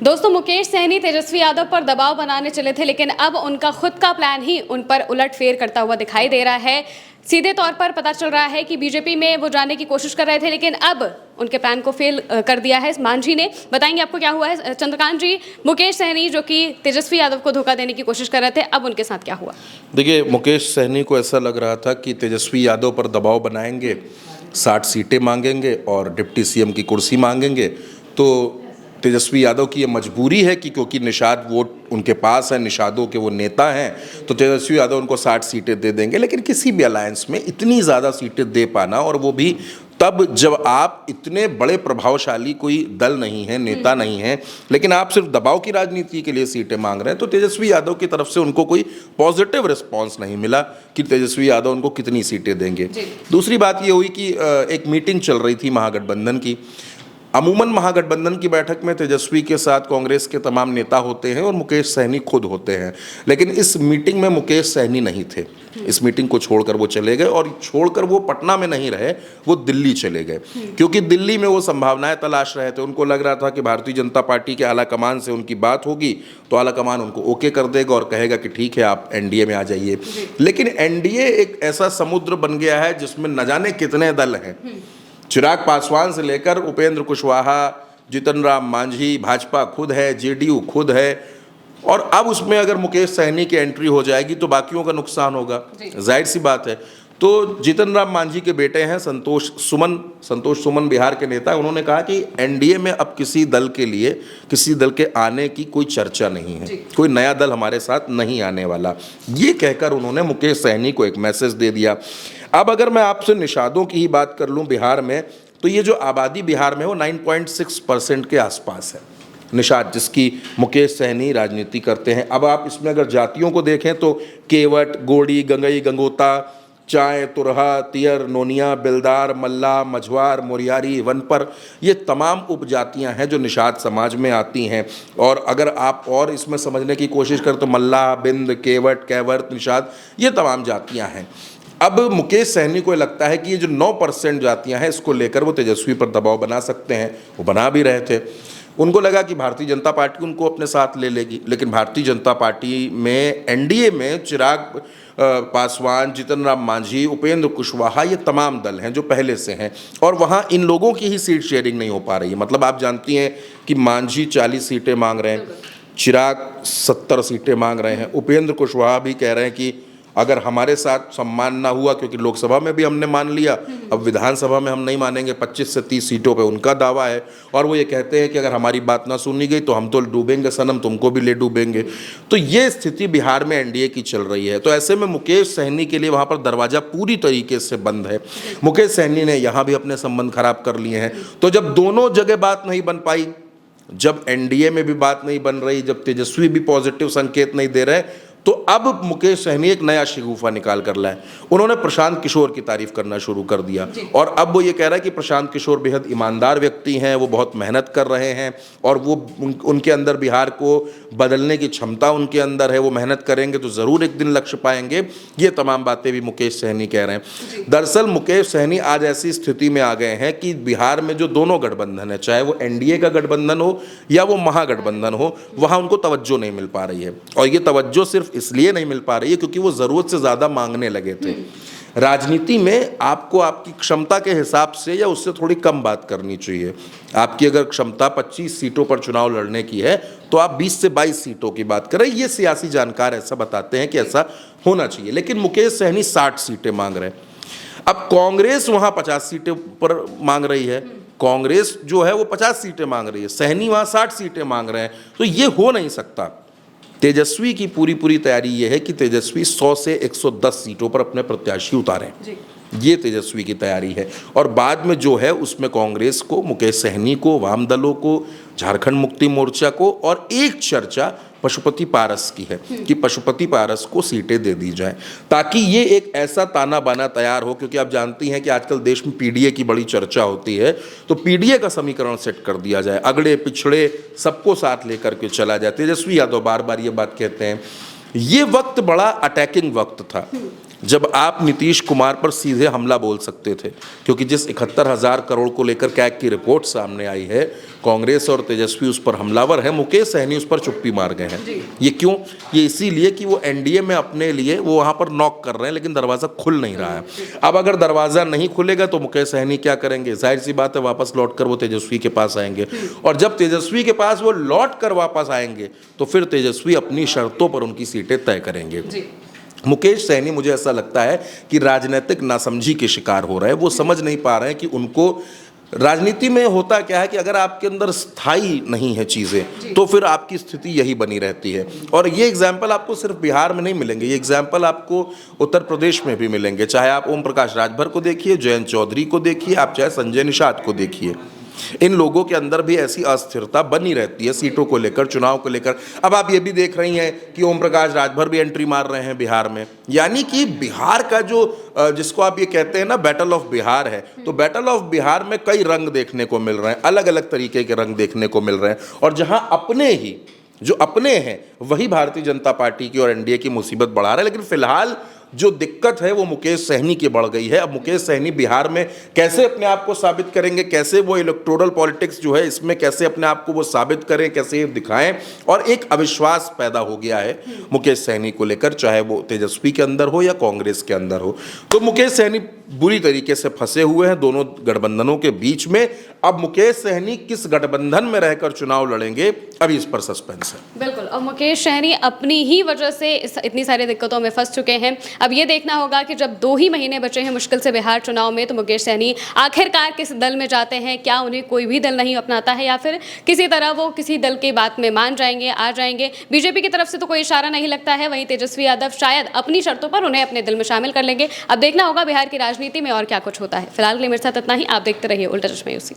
दोस्तों, मुकेश सहनी तेजस्वी यादव पर दबाव बनाने चले थे, लेकिन अब उनका खुद का प्लान ही उन पर उलटफेर करता हुआ दिखाई दे रहा है। सीधे तौर पर पता चल रहा है कि बीजेपी में वो जाने की कोशिश कर रहे थे, लेकिन अब उनके प्लान को फेल कर दिया है मांझी ने। बताएंगे आपको क्या हुआ है चंद्रकांत जी। मुकेश सहनी जो कि तेजस्वी यादव को धोखा देने की कोशिश कर रहे थे, अब उनके साथ क्या हुआ? देखिए, मुकेश सहनी को ऐसा लग रहा था कि तेजस्वी यादव पर दबाव बनाएंगे, 60 सीटें मांगेंगे और डिप्टी सीएम की कुर्सी मांगेंगे। तो तेजस्वी यादव की ये मजबूरी है कि क्योंकि निषाद वोट उनके पास है, निषादों के वो नेता हैं, तो तेजस्वी यादव उनको 60 सीटें दे देंगे। लेकिन किसी भी अलायंस में इतनी ज़्यादा सीटें दे पाना, और वो भी तब जब आप इतने बड़े प्रभावशाली कोई दल नहीं है, नेता नहीं है, लेकिन आप सिर्फ दबाव की राजनीति के लिए सीटें मांग रहे हैं, तो तेजस्वी यादव की तरफ से उनको कोई पॉजिटिव रिस्पांस नहीं मिला कि तेजस्वी यादव उनको कितनी सीटें देंगे। दूसरी बात ये हुई कि एक मीटिंग चल रही थी महागठबंधन की। अमूमन महागठबंधन की बैठक में तेजस्वी के साथ कांग्रेस के तमाम नेता होते हैं और मुकेश सहनी खुद होते हैं, लेकिन इस मीटिंग में मुकेश सहनी नहीं थे। इस मीटिंग को छोड़कर वो चले गए, और छोड़कर वो पटना में नहीं रहे, वो दिल्ली चले गए, क्योंकि दिल्ली में वो संभावनाएं तलाश रहे थे। उनको लग रहा था कि भारतीय जनता पार्टी के आला कमान से उनकी बात होगी तो आला कमान उनको ओके कर देगा और कहेगा कि ठीक है, आप एनडीए में आ जाइए। लेकिन एनडीए एक ऐसा समुद्र बन गया है जिसमें न जाने कितने दल हैं। चिराग पासवान से लेकर उपेंद्र कुशवाहा, जीतन राम मांझी, भाजपा खुद है, जेडीयू खुद है, और अब उसमें अगर मुकेश सहनी की एंट्री हो जाएगी तो बाकियों का नुकसान होगा, जाहिर सी बात है। तो जीतन राम मांझी के बेटे हैं संतोष सुमन बिहार के नेता। उन्होंने कहा कि एनडीए में अब किसी दल के लिए, किसी दल के आने की कोई चर्चा नहीं है, कोई नया दल हमारे साथ नहीं आने वाला। ये कहकर उन्होंने मुकेश सहनी को एक मैसेज दे दिया। अब अगर मैं आपसे निषादों की ही बात कर लूँ बिहार में, तो ये जो आबादी बिहार में वो 9.6% के आसपास है, निषाद जिसकी मुकेश सहनी राजनीति करते हैं। अब आप इसमें अगर जातियों को देखें तो केवट, गोड़ी, गंगई, गंगोता, चाय, तुरहा, तियर, नोनिया, बेलदार, मल्ला, मझवार, मोरियारी, वनपर, ये तमाम उपजातियां हैं जो निषाद समाज में आती हैं। और अगर आप और इसमें समझने की कोशिश करें तो मल्ला, बिंद, केवट, कैवर्त, निषाद, ये तमाम जातियां हैं। अब मुकेश सहनी को लगता है कि ये जो 9% जातियां हैं, इसको लेकर वो तेजस्वी पर दबाव बना सकते हैं। वो बना भी रहे थे। उनको लगा कि भारतीय जनता पार्टी उनको अपने साथ ले लेगी, लेकिन भारतीय जनता पार्टी में, एनडीए में चिराग पासवान, जीतन राम मांझी, उपेंद्र कुशवाहा, ये तमाम दल हैं जो पहले से हैं, और वहाँ इन लोगों की ही सीट शेयरिंग नहीं हो पा रही है। मतलब आप जानती हैं कि मांझी 40 सीटें मांग रहे हैं, चिराग 70 सीटें मांग रहे हैं, उपेंद्र कुशवाहा भी कह रहे हैं कि अगर हमारे साथ सम्मान ना हुआ, क्योंकि लोकसभा में भी हमने मान लिया, अब विधानसभा में हम नहीं मानेंगे, 25 से 30 सीटों पे उनका दावा है। और वो ये कहते हैं कि अगर हमारी बात ना सुनी गई तो हम तो डूबेंगे सनम, तुमको भी ले डूबेंगे। तो ये स्थिति बिहार में एनडीए की चल रही है। तो ऐसे में मुकेश सहनी के लिए वहाँ पर दरवाज़ा पूरी तरीके से बंद है। मुकेश सहनी ने यहाँ भी अपने संबंध खराब कर लिए हैं। तो जब दोनों जगह बात नहीं बन पाई, जब एनडीए में भी बात नहीं बन रही, जब तेजस्वी भी पॉजिटिव संकेत नहीं दे रहे, तो अब मुकेश सहनी एक नया शिगुफा निकाल कर लाए। उन्होंने प्रशांत किशोर की तारीफ करना शुरू कर दिया, और अब वो ये कह रहा है कि प्रशांत किशोर बेहद ईमानदार व्यक्ति हैं, वो बहुत मेहनत कर रहे हैं, और वो उनके अंदर बिहार को बदलने की क्षमता उनके अंदर है, वो मेहनत करेंगे तो ज़रूर एक दिन लक्ष्य पाएंगे। ये तमाम बातें भी मुकेश सहनी कह रहे हैं। दरअसल मुकेश सहनी आज ऐसी स्थिति में आ गए हैं कि बिहार में जो दोनों गठबंधन है, चाहे वो एनडीए का गठबंधन हो या वो महागठबंधन हो, वहाँ उनको तवज्जो नहीं मिल पा रही है। और ये तवज्जो सिर्फ इसलिए नहीं मिल पा रही है क्योंकि वो ज़रूरत से ज़्यादा मांगने लगे थे। राजनीति में आपको आपकी क्षमता के हिसाब से या उससे थोड़ी कम बात करनी चाहिए। आपकी अगर क्षमता 25 सीटों पर चुनाव लड़ने की है तो आप 20 से 22 सीटों की बात करें। ये सियासी जानकार ऐसा बताते हैं कि ऐसा होना चाहिए। लेकिन मुकेश सहनी 60 सीटें मांग रहे हैं। अब कांग्रेस वहाँ 50 सीटें पर मांग रही है, कांग्रेस जो है वो 50 सीटें मांग रही है, सहनी वहाँ 60 सीटें मांग रहे हैं। तो ये हो नहीं सकता। तेजस्वी की पूरी तैयारी ये है कि तेजस्वी 100 से 110 सीटों पर अपने प्रत्याशी उतारें। ये तेजस्वी की तैयारी है। और बाद में जो है उसमें कांग्रेस को, मुकेश सहनी को, वाम दलों को, झारखंड मुक्ति मोर्चा को, और एक चर्चा पशुपति पारस की है कि पशुपति पारस को सीटें दे दी जाए, ताकि ये एक ऐसा ताना बाना तैयार हो। क्योंकि आप जानती हैं कि आजकल देश में पीडीए की बड़ी चर्चा होती है, तो पीडीए का समीकरण सेट कर दिया जाए, अगड़े पिछड़े सबको साथ लेकर के चला जाए। तेजस्वी यादव बार बार ये बात कहते हैं। ये वक्त बड़ा अटैकिंग वक्त था जब आप नीतीश कुमार पर सीधे हमला बोल सकते थे, क्योंकि जिस 71,000 करोड़ को लेकर कैग की रिपोर्ट सामने आई है कांग्रेस और तेजस्वी उस पर हमलावर है, मुकेश सहनी उस पर चुप्पी मार गए हैं। ये क्यों? ये इसीलिए कि वो एनडीए में अपने लिए वो वहाँ पर नॉक कर रहे हैं, लेकिन दरवाज़ा खुल नहीं रहा है। अब अगर दरवाज़ा नहीं खुलेगा तो मुकेश सहनी क्या करेंगे? जाहिर सी बात है, वापस लौट कर वो तेजस्वी के पास आएंगे, और जब तेजस्वी के पास वो लौट कर वापस आएंगे तो फिर तेजस्वी अपनी शर्तों पर उनकी सीटें तय करेंगे। मुकेश सहनी, मुझे ऐसा लगता है कि राजनीतिक नासमझी के शिकार हो रहे हैं। वो समझ नहीं पा रहे हैं कि उनको राजनीति में होता क्या है कि अगर आपके अंदर स्थायी नहीं है चीज़ें तो फिर आपकी स्थिति यही बनी रहती है। और ये एग्जाम्पल आपको सिर्फ बिहार में नहीं मिलेंगे, ये एग्जाम्पल आपको उत्तर प्रदेश में भी मिलेंगे। चाहे आप ओम प्रकाश राजभर को देखिए, जयंत चौधरी को देखिए, आप चाहे संजय निषाद को देखिए, इन लोगों के अंदर भी ऐसी अस्थिरता बनी रहती है सीटों को लेकर, चुनाव को लेकर। अब आप ये भी देख रही हैं कि ओम प्रकाश राजभर भी एंट्री मार रहे हैं बिहार में, यानी कि बिहार का जो जिसको आप ये कहते हैं ना बैटल ऑफ बिहार है, तो बैटल ऑफ बिहार में कई रंग देखने को मिल रहे हैं, अलग अलग तरीके के रंग देखने को मिल रहे हैं। और जहां अपने ही जो अपने हैं वही भारतीय जनता पार्टी की और एनडीए की मुसीबत बढ़ा रहे हैं। लेकिन फिलहाल जो दिक्कत है वो मुकेश सहनी की बढ़ गई है। अब मुकेश सहनी बिहार में कैसे अपने आप को साबित करेंगे, कैसे वो इलेक्टोरल पॉलिटिक्स जो है इसमें कैसे अपने आप को वो साबित करें, कैसे दिखाएं, और एक अविश्वास पैदा हो गया है मुकेश सहनी को लेकर, चाहे वो तेजस्वी के अंदर हो या कांग्रेस के अंदर हो। तो मुकेश सहनी बुरी तरीके से फंसे हुए हैं दोनों गठबंधनों के बीच में। अब मुकेश सहनी किस गठबंधन में रहकर चुनाव लड़ेंगे, अभी इस पर सस्पेंस है। बिल्कुल, और मुकेश सहनी अपनी ही वजह से इतनी सारी दिक्कतों में फंस चुके हैं। अब ये देखना होगा कि जब 2 ही महीने बचे हैं मुश्किल से बिहार चुनाव में, तो मुकेश सहनी आखिरकार किस दल में जाते हैं। क्या उन्हें कोई भी दल नहीं अपनाता है, या फिर किसी तरह वो किसी दल की बात में मान जाएंगे, आ जाएंगे। बीजेपी की तरफ से तो कोई इशारा नहीं लगता है, वहीं तेजस्वी यादव शायद अपनी शर्तों पर उन्हें अपने दिल में शामिल कर लेंगे। अब देखना होगा बिहार की राजनीति में और क्या कुछ होता है। फिलहाल के लिए मेरे साथ इतना ही। आप देखते रहिए उल्टा चश्मा यूसी।